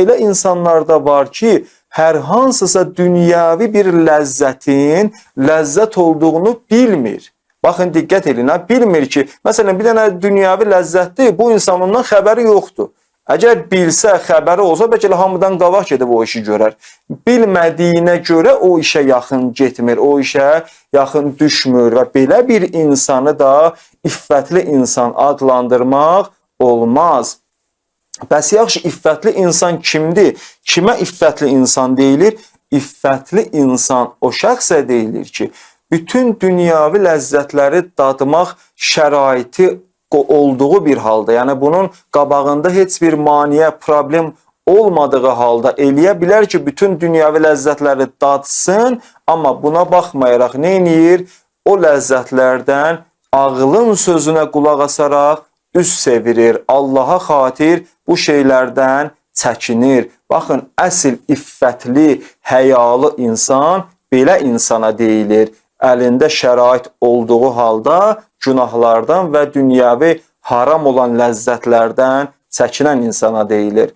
elə insanlar da var ki, hər hansısa dünyavi bir ləzzətin ləzzət olduğunu bilmir. Baxın, diqqət edin, bilmir ki, məsələn, bir dənə dünyavi ləzzətdir, bu insanından xəbəri yoxdur. Əgər bilsə, xəbəri olsa, bəlkə elə hamıdan qabaq gedib o işi görər. Bilmədiyinə görə o işə yaxın getmir, o işə yaxın düşmür və belə bir insanı da iffətli insan adlandırmaq olmaz. Bəs yaxşı, iffətli insan kimdir? Kimə iffətli insan deyilir? İffətli insan o şəxsə deyilir ki, bütün dünyavi ləzzətləri dadmaq şəraiti olduğu bir halda, yəni bunun qabağında heç bir maniyə, problem olmadığı halda eləyə bilər ki, bütün dünyavi ləzzətləri dadsın, amma buna baxmayaraq nə edir? O ləzzətlərdən ağlın sözünə qulaq asaraq üz çevirir, Allaha xatir bu şeylərdən çəkinir. Baxın, əsl iffətli, həyalı insan belə insana deyilir. Əlində şərait olduğu halda günahlardan və dünyavi haram olan ləzzətlərdən çəkinən insana deyilir.